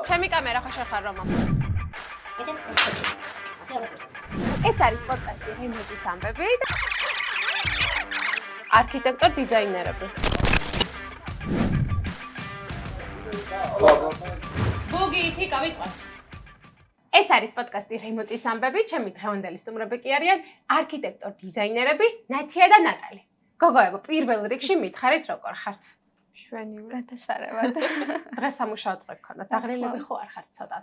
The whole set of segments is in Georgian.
ჩემი კამერა ხო შეხარ რომა? ეს არის პოდკასტი რემონტის ამბები და არქიტექტორ დიზაინერები. ბუგი, თიკა ვიწყო. ეს არის პოდკასტი რემონტის ამბები, ჩემი დღევანდელი სტუმრები კი არიან არქიტექტორ დიზაინერები ნათია და ნატალი. გოგოებო, პირველ რიგში მითხარით როგორ ხართ? შვენივრად გადასარევად. დღეს სამუშაო დღე გქონდათ. აღრილები ხო არ ხართ ცოტა.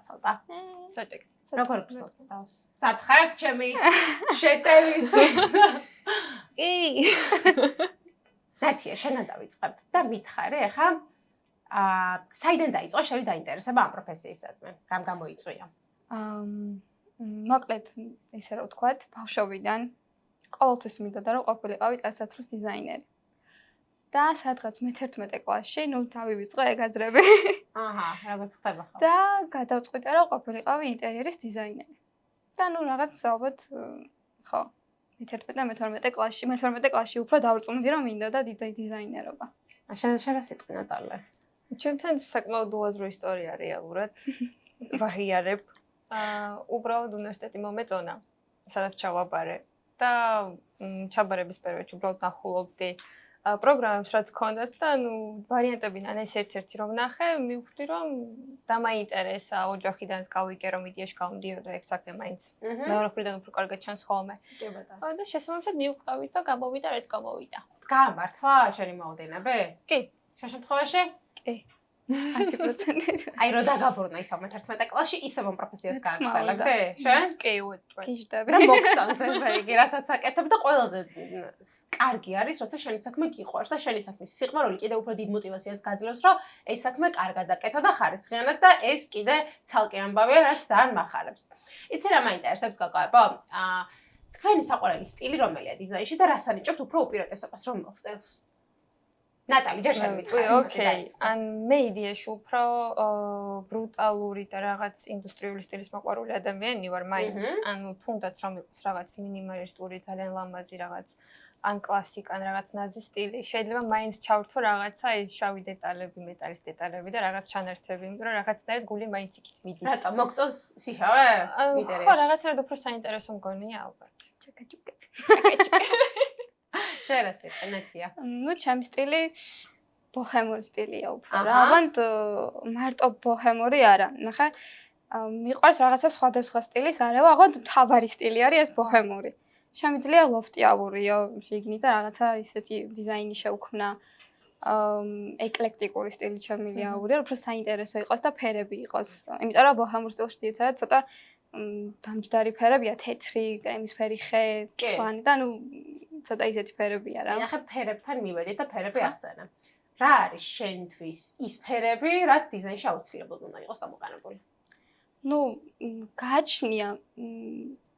საჭირო. როგორ გსურთ თავს? სათხართ ჩემი შეტევისთვის. კი. ნათია, შენან დავიწყებ და მითხარი, ახლა საიდან დაიწყო შენი დაინტერესება ამ პროფესიისადმი? რამ გამოიწვია? მოკლედ, ისე რომ ვთქვათ, ბავშვობიდან ყოველთვის მინდოდა რომ ყოფილიყავი ტანსაცმლის დიზაინერი. და სადღაც მე-11 კლასში, დავივიწყე ეგაზრები. აჰა, რაღაც ხდება ხო? და გადავწყვიტე რომ ყოფილიყავი ინტერიერის დიზაინერი. და რაღაც ალბათ ხო, მე-11 კლასში უფრო დავწუნდი რომ მინდოდა დიზაინერობა. შენ რა სიტყვი ნატალე? ჩემთან საკმაოდ უაზრო ისტორია რეალურად. ვაღიარებ. უბრალოდ უნივერსიტეტი მომეწონა, სადაც ჩავაბარე და ჩაბარების პერიოდში უბრალოდ ნახულობდი პროგრამებს, რაც ჰქონდათ და ვარიანტები ეს ერთ-ერთი რომ ნახე, მივხვდი რომ დამაინტერესა, ოჯახიდანაც გავიგე რომ იდეაში გავმდიოდა ეგ საქმე მაინც. მეორე მხრიდან უფრო კარგად ჩანს ხოლმე. კი ბატონო. და შესაბამისად მივყავით და გამოვიდა რაც გამოვიდა. გამართლა შენი მოლოდინები? კი. შენ შემთხვევაში? კი. 100%. აი რო დაგაბრუნა ისო მე-11 კლასში ისევ ამ პროფესიას გააგრძელებდი? შენ? კი, უეჭვე. გიჟდები. და მოგწონს ესე იგი, რასაც აკეთებ და ყველაზე კარგი არის, როცა შენი საქმე გიყვარს და შენი საქმის სიყვარული კიდევ უფრო დიდ мотивაციას გაძლევს, რომ ეს საქმე კარგად აკეთო და ხარისხიანად და ეს კიდე ცალკე ამბავია, რაც ძალიან მახარებს. იცი რა მაინტერესებს გოგოებო? თქვენი საყვარელი სტილი რომელია დიზაინში და რას ანიჭებთ უფრო უპირატესობას რომელ სტილს? ნატალი, ჯერ შენ მითხარი. ოკეი, ან მე იდეაში უფრო ბრუტალური და რაღაც ინდუსტრიული სტილის მოყვარული ადამიანი ვარ მაინც. ანუ თუნდაც რომ იყოს რაღაც მინიმალისტური, ძალიან ლამაზი რაღაც ან კლასიკან რაღაც ნაზი სტილი, შეიძლება მაინც ჩავრთო რაღაცა ეს შავი დეტალები, მეტალის დეტალები და რაღაც ჩანართები, იმიტომ რომ რაღაცნაირად გული მაინც იქით მიდის. რატო მოგწონს სიშავე? ხო, რაღაცნაირად უფრო საინტერესო მგონია ალბათ. ჩაკაჭუკები. შენ რა სიტყვა ნათია? ჩემი სტილი ბოჰემური სტილია უფრო რა. ალბათ მარტო ბოჰემური არა. ნახე, მიყვარს რაღაცა სხვადასხვა სტილის არევა, ალბათ მთავარი სტილი არის ეს ბოჰემური. შემიძლია ლოფტიავურიო, შეგნი და რაღაცა ისეთი დიზაინი შევქმნა. ეკლექტიკური სტილი შემიძლია აურიო, უფრო საინტერესო იყოს და ფერები იყოს. იმიტომ რომ ბოჰემურ სტილში ძირითადად ცოტა დამჯდარი ფერებია, თეთრი, კრემისფერი ხე, მწვანე და ცოტა ისეთი ფერებია რა. ახლა ფერებთან მივედით და ფერები ახსენე. რა არის შენთვის ის ფერები, რაც დიზაინში აუცილებლად უნდა იყოს გამოყენებული? გააჩნია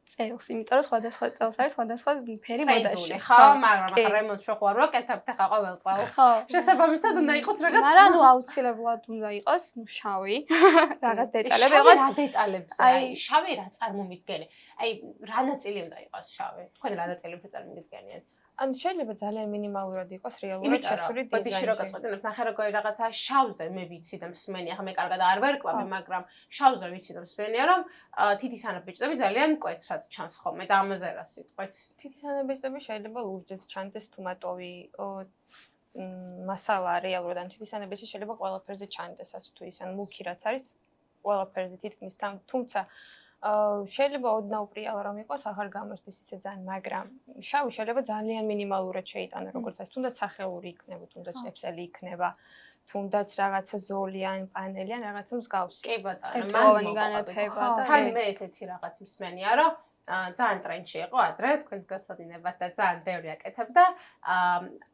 წელს, იმიტომ რომ სხვადასხვა წელს არის სხვადასხვა ფერი მოდაში. ხო, მაგრამ ახლა რემონტს შეხوار ვაკეთებთ ახლა ყოველ წელს. შესაბამისად უნდა იყოს რაღაც. მაგრამ აუცილებლად უნდა იყოს შავი, რაღაც დეტალები, რაღაც რა დეტალებს აი შავი რა წარმომიდგენი? აი რა ნაწილი უნდა იყოს შავი? თქვენ რა ნაწილი უფრო წარმოგიდგენიათ? ან შეიძლება ძალიან მინიმალურად იყოს რეალურად შესული დიზაინი. ბოდიში რო გაწყვეტინებთ, ნახე როგორი რაღაცა შავზე მე ვიცი და მსმენია, ახლა მე კარგად არ ვერკვავი, მაგრამ შავზე ვიცი და მსმენია, რომ თითის ანაბეჭდები ძალიან მკვეთრად ჩანს ხოლმე და ამაზე რა სიტყვით? თითის ანაბეჭდები შეიძლება ლურჯიც ჩანდეს თუ მატოვი მასალა რეალურად ან თითის ანაბეჭდი შეიძლება ყველაფერზე ჩანდეს, ასე თუ ის ან მუქი რაც არის ყველაფერზე თითქმის თუმცა შეიძლება ოდნავ პრიალა რომ იყოს, აღარ გამოსდის ისე ძალიან, მაგრამ შავი შეიძლება ძალიან მინიმალურად შეიტანა, როგორც ეს, თუნდაც სახეული იქნება, თუნდაც წეფსელი იქნება, თუნდაც რაღაცა ზოლი ან პანელი ან რაღაცა მსგავსი. კი ბატონო, წერტილოვანი განათება და თან მე ესეთი რაღაც მსმენია, რომ ძალიან ტრენდში იყო ადრე, თქვენს გასადინებად და ძალიან ბევრი აკეთებდა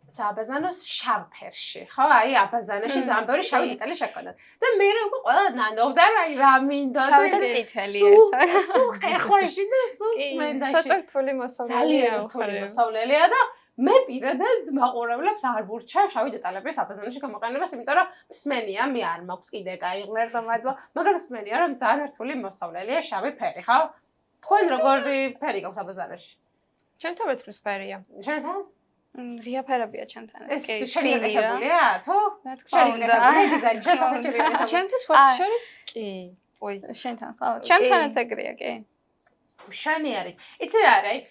სააბაზანოს შავ ფერში, ხო? აი აბაზანაში ძალიან ბევრი შავი დეტალი შექონდათ. და მე უკვე ყველა ნანობდა, აი რა მინდა შავი და წითელი ერთად. სულ ხეხვაში და სულ წმენდაში. ცოტა რთული მოსავლელია. ძალიან რთული მოსავლელია და მე პირადად მაყურებლებს არ ვურჩევ შავი დეტალების აბაზანაში გამოყენებას, იმიტომ რომ მსმენია, მე არ მაქვს კიდე კაი ღმერთო მადლობა, მაგრამ მსმენია რომ ძალიან რთული მოსავლელია შავი ფერი, ხო? თქვენ როგორი ფერი გაქვთ აბაზანაში? ჩემთან ვერცხლისფერია. შენთან? ღიაფერებია ჩემთან. ეს შეგეკეთებულია თუ? რა თქმა უნდა. დიზაინის შესახებ შეგეკეთებული. ჩემთვის სხვათა შორის კი. ой, შენთან ხო? ჩემთანაც ეგრეა, კი. მშანი არის. იცი რა არის?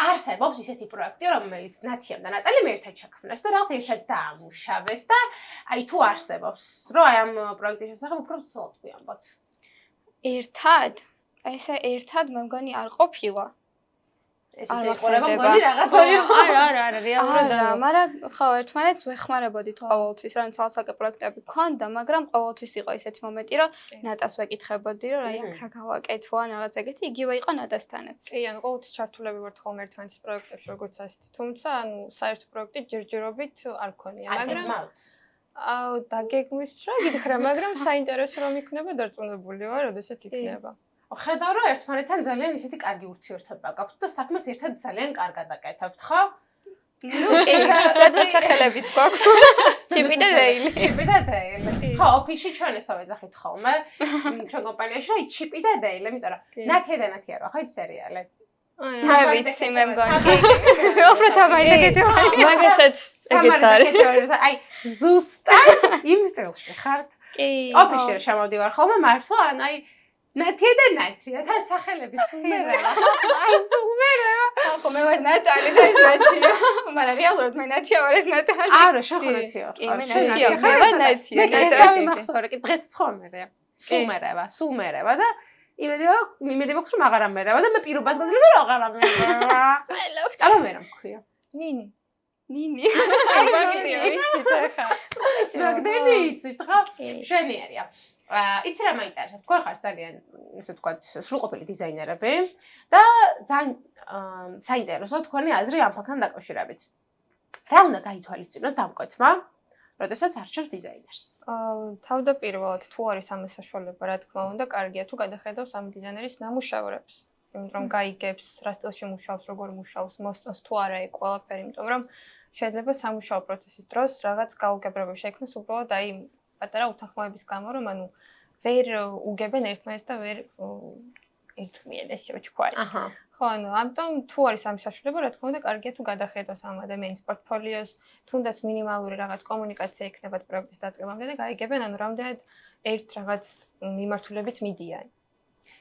არსებობს ისეთი პროექტი, რომელიც ნათიამ და ნატალიმ ერთად შექმნეს და რაღაც ერთად დაამუშავეს და აი თუ არსებობს, რომ აი ამ პროექტის შესახებ უფრო ცოტ გვიამბოთ. ერთად? ესე ერთად მე მგონი არ ყოფილა. ეს ისე იყურება მგონი რაღაცა იყო. არა, რეალურად არა, მაგრამ ხო, ერთმანეთს ვეხმარებოდით ყოველთვის, რომ ცალსაკე პროექტები გქონდა, მაგრამ ყოველთვის იყო ისეთი მომენტი, რომ ნატას ვეკითხებოდი, რომ აი აქ რა გავაკეთო ან რაღაც ეგეთი, იგივე იყო ნატასთანაც. კი, ანუ ყოველთვის ჩართულები ვართ ხოლმე ერთმანეთის პროექტებში, როგორც ასეთ. თუმცა, ანუ საერთო პროექტი ჯერჯერობით არ გქონია, მაგრამ დაგეგმვის რა გითხრა, მაგრამ საინტერესო რომ იქნება დარწმუნებული ვარ, როდესაც იქნება. ხედავ რომ ერთმანეთთან ძალიან ისეთი კარგი ურთიერთობა გაქვთ და საქმეს ერთად ძალიან კარგად აკეთებთ, ხო? ნუ კი, სადღაც სახელებით გვაქვს. ჩიპი და დეილი. ჩიპი და დეილი. ხო, ოფისში ჩვენ ესა ვეძახით ხოლმე. ჩვენ კომპანიაში რა ჩიპი და დეილი, იმიტომ რომ ნათია და ნათია რა, ხო ის სერიალი. მე ვიცი, მე მგონი. უფრო თამარი ეგეთი. მაგასაც ეგეც არის. აი, ზუსტად იმ სტილში ხართ. კი. ოფისში შემოვდივარ ხოლმე მართლა, ან აი ნათია და ნათია, თან სახელები სუმერაა. აი სუმერაა. ხო, მე ვარ ნატალი და ეს ნათია. მაგრამ რეალურად მე ნათია ვარ, ეს ნატალი. არა, შენ ხო ნათია ვარ. კი, მე ნათია ვარ, მე ვარ ნათია. მე დღეს გამიმახსოვრე, კი დღეს ცხომერია. სუმერება და იმედი მაქვს რომ აღარ ამერება და მე პირობას გაძლევ რომ აღარ ამერება. მელობთ. აბა მე რა მქვია? ნინი. ნინი. მაგდენი იცით ხო? შენი არია. იცი რა მაინტერესებს? თქვენ ხართ ძალიან ესე ვთქვათ სრულყოფილი დიზაინერები და ძალიან საინტერესოა თქვენი აზრი ამ ფაქტთან დაკავშირებით. რა უნდა გაითვალისწინოს დამკვეთმა, როდესაც არჩევს დიზაინერს? თავდაპირველად თუ არის ამის საშუალება, რა თქმა უნდა, კარგია თუ გადახედავს ამ დიზაინერის ნამუშევრებს. იმიტომ რომ გაიგებს, რა სტილში მუშაობს, როგორ მუშაობს, მოსწონს თუ არა ეგ ყველაფერი, იმიტომ რომ შეიძლება სამუშაო პროცესის დროს რაღაც გაუგებრებები შექმნას უბრალოდ აი პატარა უთანხმოების გამო, რომ ანუ ვერ უგებენ ერთმანეთს და ვერ ერწყმიან ესე ვთქვათ. აჰა. ხო, ანუ ამიტომ თუ არის ამის საშუალება, რა თქმა უნდა, კარგია თუ გადახედოს ამ ადამიანის პორტფოლიოს, თუნდაც მინიმალური რაღაც კომუნიკაცია იქნებათ პროექტის დაწყებამდე და გაიგებენ, ანუ რამდენად ერთ რაღაც მიმართულებით მიდიან.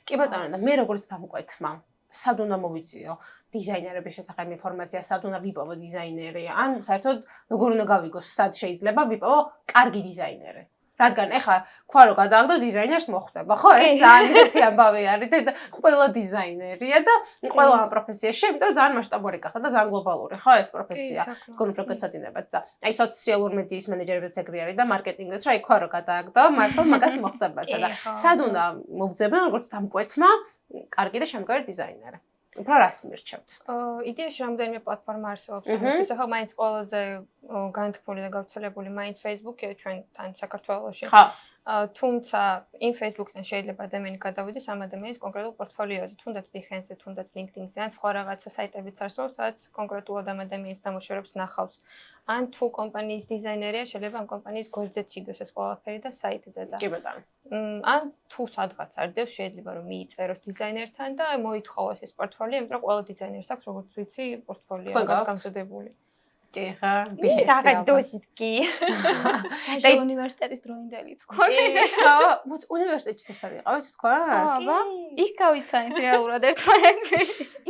კი ბატონო, და მე როგორც დამკვეთმა, სად უნდა მოვიწიო დიზაინერების შესახებ ინფორმაცია, სად უნდა ვიპოვო დიზაინერი, ან საერთოდ როგორ უნდა გავიგო, სად შეიძლება ვიპოვო კარგი დიზაინერი. რადგან ეხლა თქვა რომ გადააგდო დიზაინერს მოხვდება, ხო? ეს ძალიან ისეთი ამბავი არის და ყველა დიზაინერია და ყველა ამ პროფესიაში, იმიტომ რომ ძალიან მასშტაბური გახდა და ძალიან გლობალური, ხო, ეს პროფესია. თქვენ უფრო გეცოდინებათ და აი სოციალურ მედიის მენეჯერებიც ეგრე არის და მარკეტინგიც რა იქვა რომ გადააგდო, მართლა მაგას მოხდებათ და სად უნდა მოვძებნო როგორც დამკვეთმა კარგი და შემდგარი დიზაინერი. უფრო რას მირჩევთ? იდეაში რამდენიმე პლატფორმა არსებობს ამისთვის, ახლა მაინც ყველაზე განთქმული და გავრცელებული მაინც Facebook-ია ჩვენთან საქართველოში. ხო. თუმცა იმ Facebook-თან შეიძლება ადამიანი გადავიდეს ამ ადამიანის კონკრეტულ პორტფოლიოზე, თუნდაც Behance-ზე, თუნდაც LinkedIn-ზე, ან სხვა რაღაცა საიტებიც არსებობს, სადაც კონკრეტულად ამ ადამიანის ნამუშევრებს ნახავს. ან თუ კომპანიის დიზაინერია, შეიძლება ამ კომპანიის გვერდზეც იგოს ეს ყველაფერი და საიტზე და. კი ბატონო. ან თუ სადღაც არდევს, შეიძლება რომ მიიწეროს დიზაინერთან და მოითხოვოს ეს პორტფოლიო, იმიტომ რომ ყველა დიზაინერს აქვს, როგორც ვიცი, პორტფოლიო რაღაც გამზადებული. კი ხა, რაღაც დოზით კი. და უნივერსიტეტის დროინდელიც ხო? ხო, მოც უნივერსიტეტში ერთად იყავით თქვა? აბა, იქ გავიცანით რეალურად ერთმანეთი.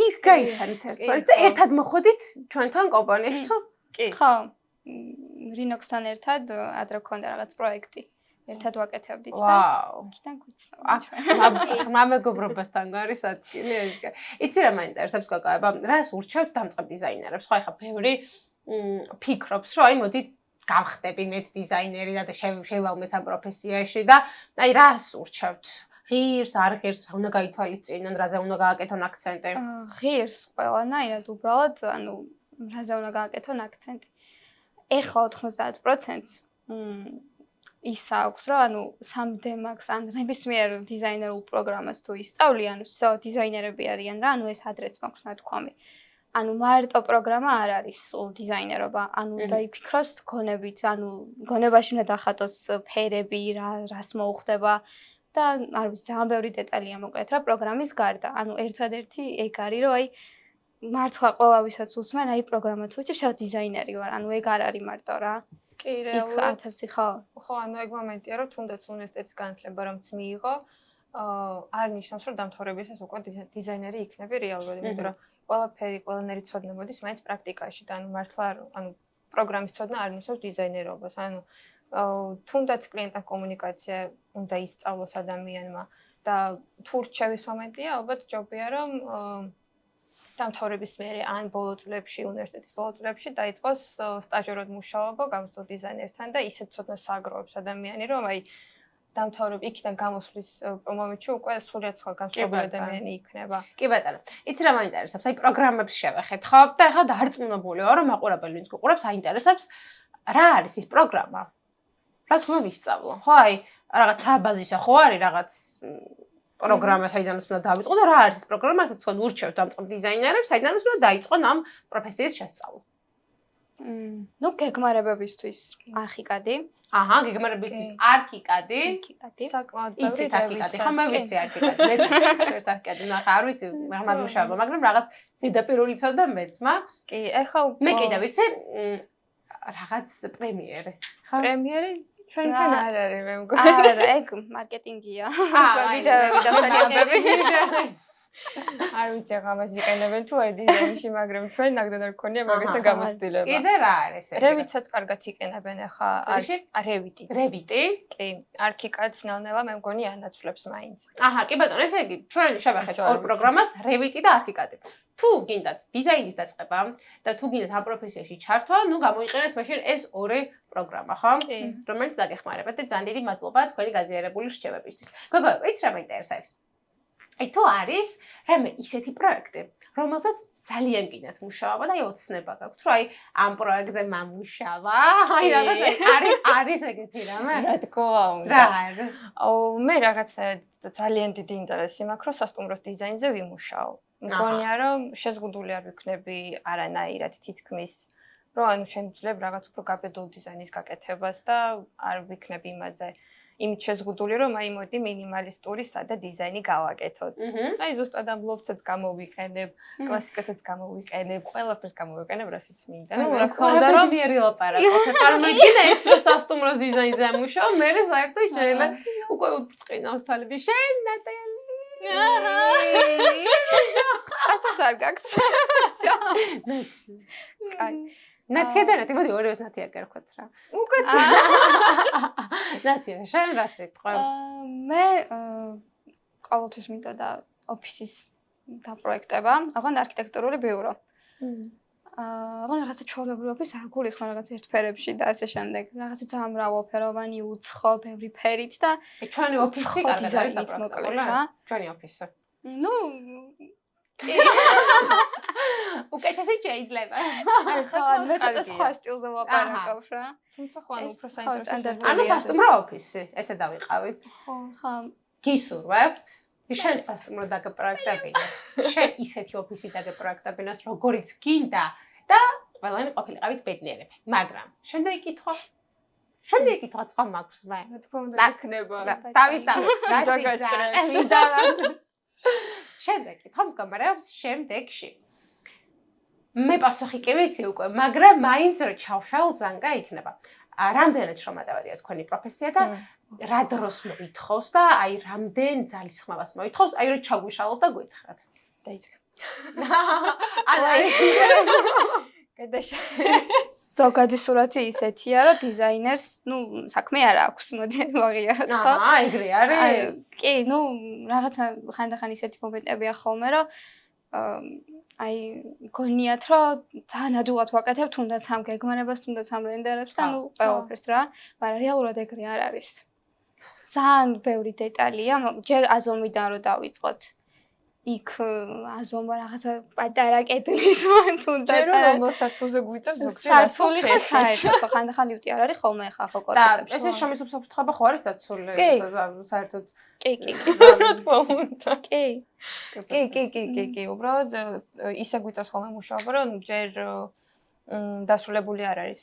იქ გაიცანით ერთმანეთს და ერთად მოხვედით ჩვენთან კომპანიაში თუ? კი. ხო. Rinox-თან ერთად ადრე გქონდა რაღაც პროექტი. ერთად ვაკეთებდით და ვაუ. იქიდან გვიცნო. ახლა მეგობრობასთან არის ადგილი ეს. იცი რა მაინტერესებს კაკაება? რას ურჩევთ დამწყებ დიზაინერებს? ხო, ეხლა ბევრი ფიქრობს, რომ აი მოდი გავხდები მეც დიზაინერი და შევალმეთ ამ პროფესიაში და აი რას ურჩევთ? ღირს, არ ღირს, უნდა გაითვალისწინონ, რაზე უნდა გააკეთონ აქცენტი? ღირს ყველანაირად უბრალოდ, ანუ რაზე უნდა გააკეთონ აქცენტი. ეხლა 90%-ს ის აქვს, რომ ანუ 3D Max ან ნებისმიერ დიზაინერულ პროგრამას თუ ისწავლიან, всё, დიზაინერები არიან რა, ანუ ეს ადრეც მაქვს ნათქვამი. ანუ მარტო პროგრამა არ არის სულ დიზაინერობა, ანუ უნდა იფიქროს გონებით, ანუ გონებაში უნდა დახატოს ფერები, რას მოუხდება და არ ვიცი, ძალიან ბევრი დეტალია მოკლედ რა პროგრამის გარდა. ანუ ერთადერთი ეგ არის, რომ აი მართლა ყველა ვისაც უსმენ, აი პროგრამა თუ იცი, შეიძლება დიზაინერი ვარ, ანუ ეგ არ არის მარტო რა. კი, იქ რეალურად 1000 ხო. ხო, ანუ ეგ მომენტია, რომ თუნდაც უნივერსიტეტის განათლება რომც მიიღო, არ ნიშნავს, რომ დამთავრებისას უკვე დიზაინერი იქნები რეალურად, იმიტომ რომ ყველაფერი, ყველანაირი ცოდნა მოდის მაინც პრაქტიკაში და ანუ მართლა ანუ პროგრამის ცოდნა არ ნიშნავს დიზაინერობას. ანუ თუნდაც კლიენტთან კომუნიკაცია უნდა ისწავლოს ადამიანმა და თუ რჩევის მომენტია, ალბათ ჯობია რომ დამთავრების მერე ან ბოლო წლებში, უნივერსიტეტის ბოლო წლებში დაიწყოს სტაჟიორად მუშაობა გამოსულ დიზაინერთან და ისეთ ცოდნას ააგროვებს ადამიანი, რომ აი დამთავრებ იქიდან გამოსვლის მომენტში უკვე სრულიად სხვა განსხვავებული ადამიანი იქნება. კი ბატონო. იცი რა მაინტერესებს? აი პროგრამებს შევეხეთ, ხო? და ახლა დარწმუნებულია, რომ მაყურებელი ვინც გიყურებს, აინტერესებს რა არის ის პროგრამა? რაც უნდა ვისწავლო, ხო? აი რაღაც საბაზისო ხო არის რაღაც პროგრამა, საიდანაც უნდა დავიწყო და რა არის ეს პროგრამა, რასაც თქვენ ურჩევთ დამწყებ დიზაინერებს, საიდანაც უნდა დაიწყონ ამ პროფესიის შესწავლა. ნუ გეგმარებებისთვის არქიკადი. აჰა, გეგმარებისთვის არქიკადი. საკმაოდ იცი არქიკადი, ხო მე ვიცი არქიკადი, მეც შევერს არქიკადი, ნახე არ ვიცი მაგ მუშაობა, მაგრამ რაღაც ზედაპირული ცოდნა მეც მაქვს. კი, ეხლა მე კიდე ვიცი რაღაც პრემიერი. ხო? პრემიერი ჩვენთან არ არის, მე მგონი. არა, ეგ მარკეტინგია. ვიდეოები და ფოტოები. არ ვიცი ახლა მას იყენებენ თუ აი დიზაინში, მაგრამ ჩვენ ნაგდად არ გქონია მაგასთან გამოცდილება. კიდე რა არის ეს? რევიტსაც კარგად იყენებენ ახლა რევიტი. რევიტი? კი, არქიკადს ნელ-ნელა მე მგონი ანაცვლებს მაინც. აჰა, კი ბატონო, ესე იგი, ჩვენ შევეხეთ ორ პროგრამას, რევიტი და არქიკადი. თუ გინდათ დიზაინის დაწყება და თუ გინდათ ამ პროფესიაში ჩართვა, ნუ გამოიყენეთ მაშინ ეს ორი პროგრამა, ხო? რომელიც დაგეხმარებათ და ძალიან დიდი მადლობა თქვენი გაზიარებული რჩევებისთვის. გოგო, იცი რა მაინტერესებს? აი თუ არის რამე ისეთი პროექტი, რომელსაც ძალიან გინდათ მუშაობა და აი ოცნება გაქვთ, რომ აი ამ პროექტზე მამუშავა, აი რაღაც არის ეგეთი რამე? რა თქმა უნდა. რა არის? მე რაღაცა ძალიან დიდი ინტერესი მაქვს, რომ სასტუმროს დიზაინზე ვიმუშაო. მგონია რომ შეზღუდული არ ვიქნები არანაირად თითქმის, რომ ანუ შემიძლია რაღაც უფრო გაბედულ დიზაინის გაკეთებას და არ ვიქნები იმაზე იმით შეზღუდული, რომ აი მოდი მინიმალისტური სადა დიზაინი გავაკეთოთ. აი ზუსტად ამ ბლოკსაც გამოვიყენებ, კლასიკასაც გამოვიყენებ, ყველაფერს გამოვიყენებ, რასაც მინდა. ნუ რა ქონდა რომ მიერი ლაპარაკობ. წარმოიდგინე ეს რომ სასტუმროს დიზაინზე ამუშაო, მე საერთოდ შეიძლება უკვე უწყინავს თვალები. შენ ნატალი ასოს არ გაქვს. კაი. ნათია და ნათი, მოდი ორივეს ნათია გერქვათ რა. უკეთ. ნათია, შენ რა სიტყვა? მე ყოველთვის მინდა და ოფისის დაპროექტება, აღარ არქიტექტურული ბიურო. აღარ რაღაცა ჩვეულებრივი ოფისი არ გულისხმობ რაღაც ერთფერებში და ასე შემდეგ. რაღაცა ძალიან მრავალფეროვანი, უცხო, ბევრი ფერით და ჩვენი ოფისი კარგად არის დაპროექტებული რა. ჩვენი ოფისი. ნუ უკეთესი შეიძლება. არა, საერთოდ მე ცოტა სხვა სტილზე ვაპარაკობ რა. თუმცა ხო ანუ უფრო საინტერესო. ანუ სასტუმრო ოფისი, ესე დავიყავით. ხო. გისურვებთ შენ სასტუმრო დაგეპროექტებინოს. შენ ისეთი ოფისი დაგეპროექტებინოს, როგორიც გინდა და ყველანი ყოფილიყავით ბედნიერები. მაგრამ შემდეგი კითხვა სხვა მაქვს მე. რა თქმა უნდა იქნება. დავისწავლე. შემდეგი კითხვა მდგომარეობს შემდეგში. მე პასუხი კი ვიცი უკვე, მაგრამ მაინც რო ჩავშალ ზანგა იქნება. რამდენად შრომადავადია თქვენი პროფესია და რა დროს მოითხოვს და აი რამდენ ძალისხმევას მოითხოვს, აი რომ ჩაგვიშალოთ და გვითხრათ. დაიწყე. აი ზოგადი სურათი ისეთია, რომ დიზაინერს, ნუ, საქმე არ აქვს, მოდი ვაღიაროთ, ხო? აჰა, ეგრე არის. კი, ნუ, რაღაცა ხანდახან ისეთი მომენტებია ხოლმე, რომ აი, გონიათ, რომ ძალიან ადვილად ვაკეთებ, თუნდაც ამ გეგმარებას, თუნდაც ამ რენდერებს და ნუ ყველაფერს რა, მაგრამ რეალურად ეგრე არ არის. ძალიან ბევრი დეტალია, ჯერ აზომვიდან რომ დავიწყოთ. იქ აზომა რაღაცა პატარა კედლის თუნდაც ჯერ რომელ სართულზე გვიწევს ზოგადად სართული ხო საერთოდ ხანდახან ლიფტი არ არის ხოლმე ხა ხო კორპუსებში და ესე შრომის უსაფრთხოება ხო არის დაცული საერთოდ კი რა თქმა უნდა კი უბრალოდ ისე გვიწევს ხოლმე მუშაობა რომ ჯერ დასრულებული არ არის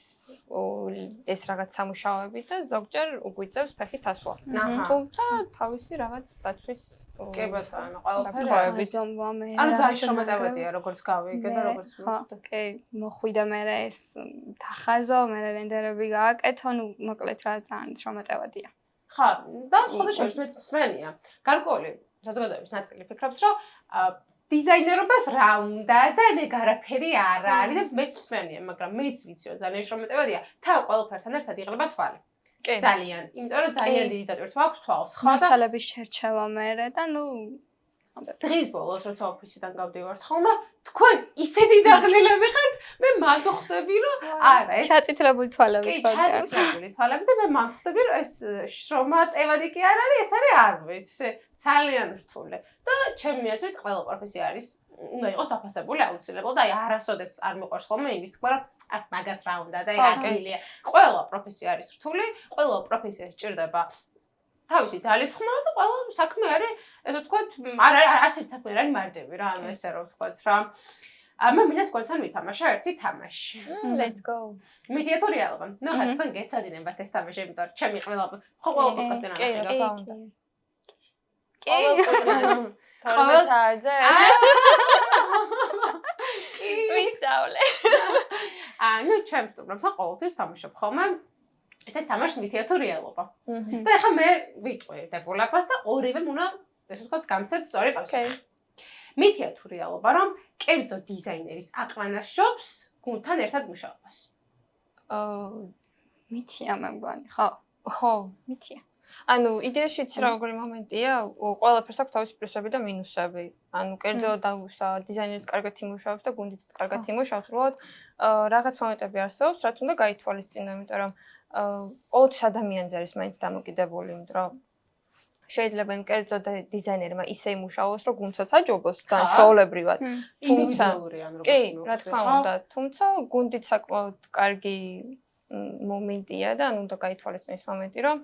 ეს რაღაც სამუშაოები და ზოგჯერ უგვიწევს ფეხით ასვლა. თუმცა თავისი რაღაც დაცვის კი ბატონო, ყველაფერი. ანუ ძალიან შრომატევადია, როგორც გავიგე და როგორც მოხდა. კი, მოხვიდა მე ეს დახაზო, მე რენდერები გააკეთო, ნუ მოკლედ რა ძალიან შრომატევადია. ხა, და სხვა შეიძლება მეც მსმენია. გარკვეული საზოგადოების ნაწილი ფიქრობს, რომ დიზაინერობას რა უნდა და ეგ არაფერი არ არის და მეც მსმენია, მაგრამ მეც ვიცი, რომ ძალიან შრომატევადია. თან ყველაფერთან ერთად იღლება თვალი. ძალიან, იმიტომ რომ ძალიან დიდი დატვირთვა აქვს თვალს, ხო და მასალების შერჩევა მერე და ნუ დღის ბოლოს როცა ოფისიდან გავდივართ ხოლმე, თქვენ ისეთი დაღლილები ხართ, მე მანდ ხვდები, რომ არა, ეს ჩაწითლებული თვალები კი, ჩაწითლებული თვალები და მე მანდ ხვდები, რომ ეს შრომატევადი კი არ არის, ეს არის არ ვიცი, ძალიან რთული. და ჩემი აზრით ყველა პროფესია არის უნდა იყოს დაფასებული აუცილებლად და აი არასოდეს არ მიყვარს ხოლმე იმის თქვა რომ მაგას რა უნდა და აი აკელია. ყველა პროფესია არის რთული, ყველა პროფესია სჭირდება თავისი ძალის ხმა და ყველა საქმე არის ესე ვთქვათ, არც ერთ საქმე არ არის მარტივი რა, ანუ ესე რომ ვთქვათ რა. მე მინდა თქვენთან ვითამაშო ერთი თამაში. Let's go. მითია თუ რეალობა. ნუ ხა თქვენ გეცოდინებათ ეს თამაში, იმიტომ რომ ჩემი ყველა პოდკასტი რა კი. თორმეტ საათზე. ვისწავლე. ნუ ჩემ სტუმრებთან ყოველთვის თამაშობ ხოლმე. ესე თამაში მითია თუ რეალობა. და ეხლა მე ვიტყვი დებულებას და ორივე უნდა ესე ვთქვათ გამცეთ სწორი პასუხი. მითია თუ რეალობა, რომ კერძო დიზაინერის აყვანაშობს გუნდთან ერთად მუშაობას. მითია მე მგონი, ხო? ხო, მითია. ანუ იდეაში რა როგორი მომენტია, ყველაფერს აქვს თავისი პლუსები და მინუსები. ანუ კერძო დიზაინერიც კარგად იმუშავებს და გუნდიც კარგად იმუშავებს, უბრალოდ რაღაც მომენტები არსებობს, რაც უნდა გაითვალისწინო, იმიტომ რომ ყოველთვის ადამიანზე არის მაინც დამოკიდებული, იმიტომ რომ შეიძლება იმ კერძო დიზაინერმა ისე იმუშაოს, რომ გუნდსაც აჯობოს ძალიან ჩვეულებრივად. თუმცა კი, რა თქმა უნდა, თუმცა გუნდიც საკმაოდ კარგი მომენტია და ანუ უნდა გაითვალისწინო ის მომენტი, რომ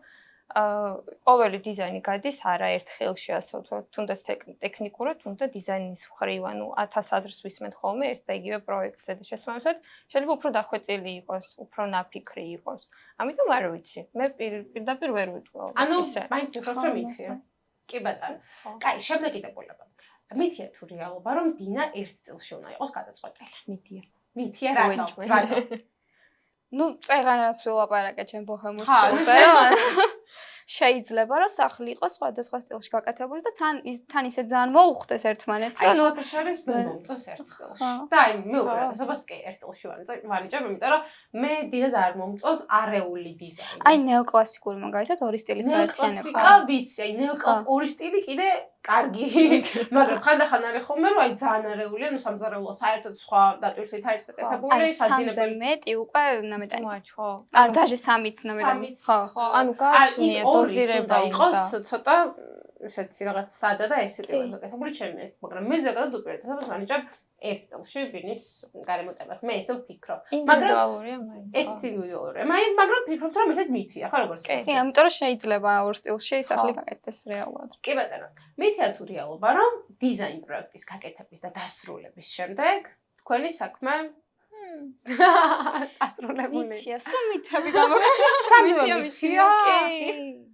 ყოველი დიზაინი გადის არაერთ ხელში, ასე ვთქვათ, თუნდაც ტექნიკურად, თუნდაც დიზაინის მხრივ, ანუ 1000 აზრს ვისმენთ ხოლმე ერთ და იგივე პროექტზე და შესაბამისად შეიძლება უფრო დახვეწილი იყოს, უფრო ნაფიქრი იყოს. ამიტომ არ ვიცი. მე პირდაპირ ვერ ვიტყვი. ანუ მაინც ვფიქრობ, რომ მითია. კი ბატონო. კაი, შემდეგი დებულება. მითია თუ რეალობა, რომ ბინა ერთ წელში უნდა იყოს გადაწყვეტილი. მითია. მითია რატო? ნუ წეღანაც ვილაპარაკე ჩემ ბოჰემურ სტილზე, რომ შეიძლება რომ სახლი იყოს სხვადასხვა სტილში გაკეთებული და თან ისე ძალიან მოუხდეს ერთმანეთს. ანუ შორის მე მომწონს ერთ წელში. და აი მე უპირატესობას კი ერთ წელში ვანიჭებ, იმიტომ რომ მე დიდად არ მომწონს არეული დიზაინი. აი ნეოკლასიკური მაგალითად ორი სტილის გაერთიანება. ნეოკლასიკა ვიცი, აი ორი სტილი კიდე კარგი, მაგრამ ხანდახან არის ხოლმე რომ აი ძალიან არეული, ანუ სამზარეულო საერთოდ სხვა დატვირთვით არის გაკეთებული, საძინებელი მეტი უკვე ნამეტანი. ხო. არ დაჟე 3-იც ნამეტანი. ხო. ანუ გააჩნია დოზირება იყოს ცოტა ესეთი რაღაც სადა და ესეთი გაკეთებული ჩემი ეს, მაგრამ მე ზოგადად უპირატესობას ვანიჭებ ერთ წელში ბინის გარემოტებას. მე ესე ვფიქრობ. ინდივიდუალურია მაინც. ეს ინდივიდუალურია. მაგრამ ვფიქრობ რომ ესეც მითია, ხო როგორც კი, ამიტომ რომ შეიძლება ორ სტილში სახლი გაკეთდეს რეალურად. კი ბატონო. მითია თუ რეალობა, რომ დიზაინ პროექტის გაკეთების და დასრულების შემდეგ თქვენი საქმე დასრულებული. მითია, სუმითები გამოგვიყვება. სამივე მითია. კი.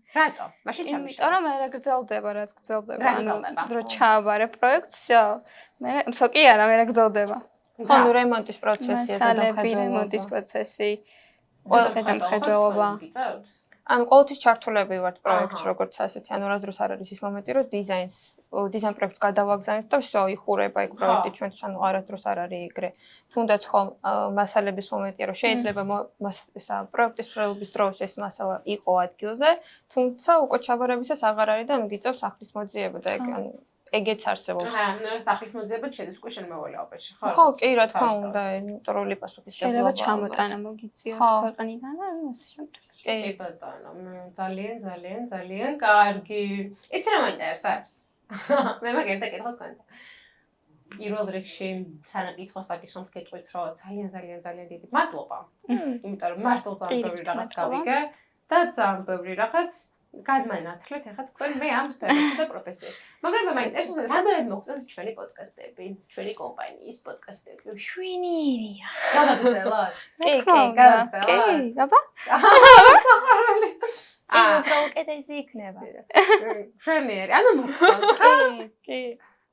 რატო? მაშინ ჩამიშა. იმიტომ რომ მე რა გრძელდება, რაც გრძელდება. დრო ჩააბარე პროექტს, მე მსოკი არა, მე რა გრძელდება. ხო, ნუ რემონტის პროცესია, ზედამხედველობა, რემონტის პროცესი, ზედამხედველობა. ანუ ყოველთვის ჩართულები ვართ პროექტში, როგორც ასეთი. ანუ რას დროს არ არის ის მომენტი, რომ დიზაინ პროექტს გადავაგზავნებთ და всё, იხურება იქ პროექტი ჩვენთვის, ანუ არასდროს არ არის ეგრე. თუნდაც ხო მასალების მომენტია, რომ შეიძლება პროექტის პრელობის დროს ეს მასალა იყო ადგილზე, თუმცა უკვე ჩაბარებისას აღარ არის და ანუ გიწევს სახლის მოძიება და ანუ ეგეც არსებობს. სახლის მოძიება შედის უკვე შემოვალეობაში, ხო? ხო, კი, რა თქმა უნდა, ნეუტრალური პასუხის შეიძლება ჩამოტანა მოგიწიოს ქვეყნიდან და ასე შემდეგ. კი ბატონო, ძალიან კარგი. იცი რა მაინტერესებს? მე მაგერთა კითხვა თქვენთან. პირველ რიგში სანაკითხოს დაგისვამთ გეტყვით, რომ ძალიან დიდი მადლობა. იმიტომ რომ მართლა ძალიან ბევრი რაღაც გავიგე და ძალიან ბევრი რაღაც გადმანათლეთ ახლა თქვენ მე ამ სფეროში და პროფესიით. მაგრამ მე მაინტერესებს რამდენად მოგწონთ ჩვენი პოდკასტები, ჩვენი კომპანიის პოდკასტები. შვენიერია. გავაგრძელოთ. კი, გავაგრძელოთ. კი, აბა. საყვარელი. წინ უფრო უკეთესი იქნება. შვენიერი. ანუ მოგწონთ. კი.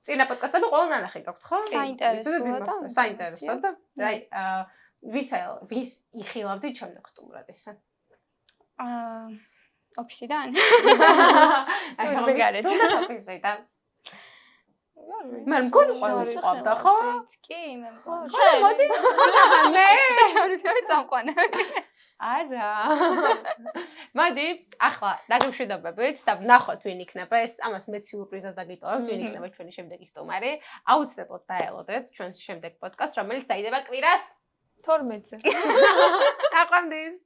წინა პოდკასტები ყველა ნანახი გაქვთ, ხო? საინტერესოა და საინტერესოა და აი ვის იხილავდით შემდეგ სტუმრად ესე? ოფისიდან? თუნდაც გარეთ. თუნდაც ოფისიდან. მე მგონი ყველა შეყვავდა, ხო? კი, მე მგონი. ხო, მოდი. მე ჩავიდე წამყვანა. არა. მოდი, ახლა დაგემშვიდობებით და ვნახოთ ვინ იქნება ეს, ამას მეც სიურპრიზად დაგიტოვებ, ვინ იქნება ჩვენი შემდეგი სტუმარი. აუცილებლად დაელოდეთ ჩვენს შემდეგ პოდკასტს, რომელიც დაიდება კვირას 12-ზე. აყვანდის.